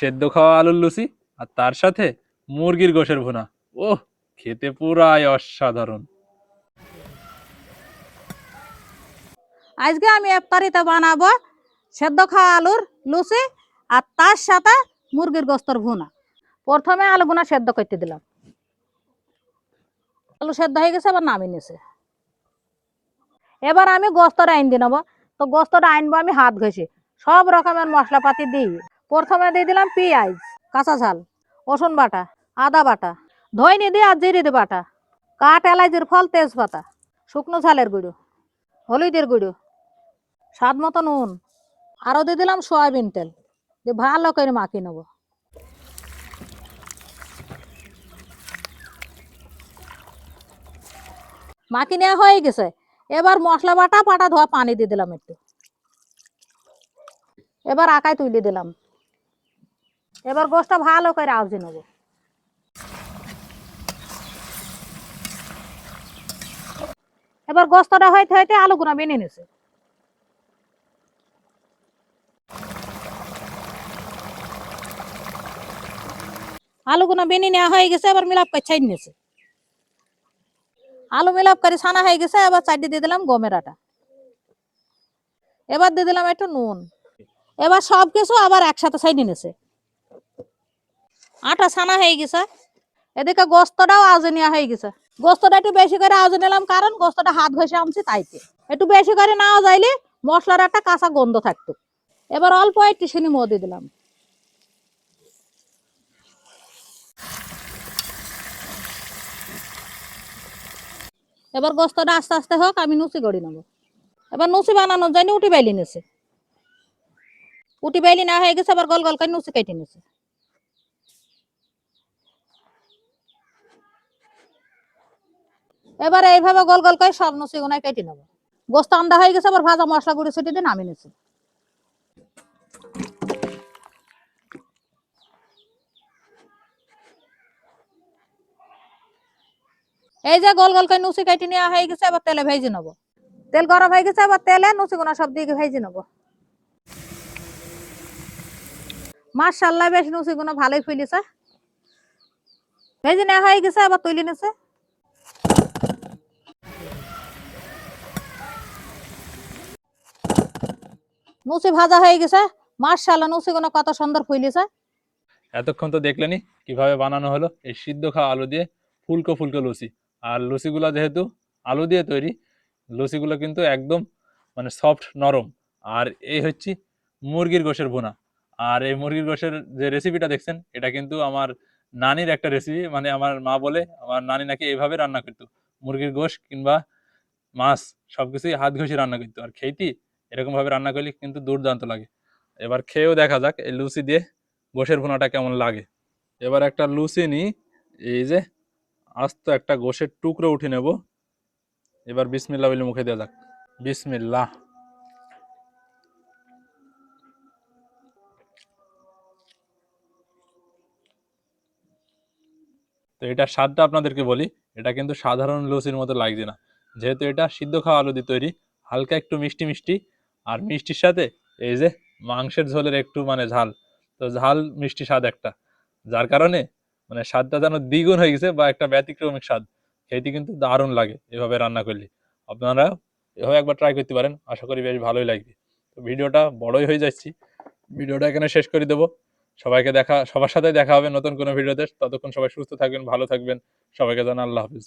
সেদ্ধ খাওয়া আলুর লুচি আর তার সাথে মুরগির গোশের ভুনা। ওহ, খেতে পুরাই অসাধারণ। আজকে আমি ইফতারিতে বানাবো সেদ্ধ খাওয়া আলুর লুচি আর তার সাথে মুরগির গোস্তর ভুনা। প্রথমে আলুগুনা সেদ্ধ করতে দিলাম। আলু সেদ্ধ হয়ে গেছে, এবার নামিয়ে নিয়েছে। এবার আমি গোস্তটা আইন দিয়ে নেবো। তো গোস্তটা আনবো আমি হাত ঘষে, সব রকমের মশলাপাতি দিই। প্রথমে দিয়ে দিলাম পেঁয়াজ, কাঁচা ঝাল, রসুন বাটা, আদা বাটা, ধইনি দিয়ে আর জিরে দিয়ে বাটা, কাঠ এলাচির ফল, তেজপাতা, শুকনো ঝালের গুঁড়ো, হলুদের গুঁড়ো, স্বাদ মতো নুন, আরও দিয়ে দিলাম সয়াবিন তেল দিয়ে ভালো করে মাখিয়ে নেবো। মাখি নেওয়া হয়ে গেছে। এবার মশলা বাটা পাটা ধোয়া পানি দিয়ে দিলাম একটু। এবার আকায় তুলে দিলাম। এবার গোশটা ভালো করে আউজে নেব। এবার গোস্তটা হইতে হইতে আলুগুনা বেনে নিছে। আলুগুনা বেনে নেওয়া হয়ে গেছে। এবার মিলাপ করে ছাই নিয়েছে। আলু মিলাপ করে ছানা হয়ে গেছে। এবার চারটে দিয়ে দিলাম গমের আটা। এবার দিয়ে দিলাম একটু নুন। এবার সব কিছু আবার একসাথে ছাইনি নিয়েছে। আটা ছানা হয়ে গেছে। এদিকে গোস্তটাও আউজে নেওয়া হয়ে গেছে। গোস্তটা একটু বেশি করে আউজে নিলাম, কারণ গোস্তটা হাত ঘষে আনছি তাইতে। একটু বেশি করে নাও যাইলে মশলার একটা কাঁচা গন্ধ থাকতো। এবার অল্প একটু চিনি মো দিয়ে দিলাম। এবার গোস্তটা আস্তে আস্তে হোক, আমি নুচি গড়ি নেবো। এবার নুচি বানানোর জন্য উটি বাইলি নিছে। উটি বাইলি না হয়ে গেছে। আবার গোল গোল করে নুচি কেটে নিছে। এবার এইভাবে গোল গোল করে সব নুচি গুনায় কেটে নেবো। গোস্ত আন্দা হয়ে গেছে। আবার ভাজা মশলা গুঁড়ি ছুটি দিয়ে নামিয়ে নিছে। এই যে গোল গোল করে নুচি কেটে নেওয়া হয়ে গেছে। এবার তেলে ভেজে নেবো। তেল গরম হয়ে গেছে। এবার তেলে নুচি গুনা সব দিকে ভেজে নেবো। মাশাআল্লাহ, বেশ নুচি গুনা ভালোই ফুলিছে। ভেজে নেওয়া হয়ে গেছে। এবার তুলে নিছে। নুচি ভাজা হয়ে গেছে। মাশাআল্লাহ, নুচি গুনা কত সুন্দর ফুলিছে। এতক্ষণ তো দেখলেনি কিভাবে বানানো হলো এই সিদ্ধ খাওয়া আলু দিয়ে ফুলকো ফুলকো লুচি। আর লুচিগুলো যেহেতু আলু দিয়ে তৈরি, লুচিগুলো কিন্তু একদম মানে সফট নরম। আর এই হচ্ছে মুরগির গোশের ভুনা। আর এই মুরগির গোশের যে রেসিপিটা দেখছেন, এটা কিন্তু আমার নানির একটা রেসিপি। মানে আমার মা বলে আমার নানি নাকি এইভাবে রান্না করতো। মুরগির গোশ কিংবা মাছ সবকিছুই হাত ঘষে রান্না করতো। আর খেয়েটি এরকম ভাবে রান্না করলে কিন্তু দুর্দান্ত লাগে। এবার খেয়েও দেখা যাক এই লুচি দিয়ে গোশের ভুনাটা কেমন লাগে। এবার একটা লুচি নিই, এই যে আস্ত একটা গোশের টুকরো উঠে নেব। এবার বিসমিল্লাহ বলে মুখে দেওয়া যাক। বিসমিল্লাহ। তো এটার স্বাদটা আপনাদেরকে বলি, এটা কিন্তু সাধারণ লুচির মতো লাগছে না। যেহেতু এটা সিদ্ধ খাওয়া আলু দিয়ে তৈরি, হালকা একটু মিষ্টি মিষ্টি। আর মিষ্টির সাথে এই যে মাংসের ঝোলের একটু মানে ঝাল, তো ঝাল মিষ্টি স্বাদ একটা, যার কারণে মানে স্বাদটা যেন দ্বিগুণ হয়ে গেছে বা একটা ব্যতিক্রমিক স্বাদ। খেতে কিন্তু দারুণ লাগে এভাবে রান্না করলে। আপনারা এভাবে একবার ট্রাই করতে পারেন, আশা করি বেশ ভালোই লাগবে। তো ভিডিওটা বড়ই হয়ে যাচ্ছি, ভিডিওটা এখানে শেষ করে দেবো। সবার সাথে দেখা হবে নতুন কোনো ভিডিওতে। ততক্ষণ সবাই সুস্থ থাকবেন, ভালো থাকবেন। সবাইকে জানাই আল্লাহ হাফিজ।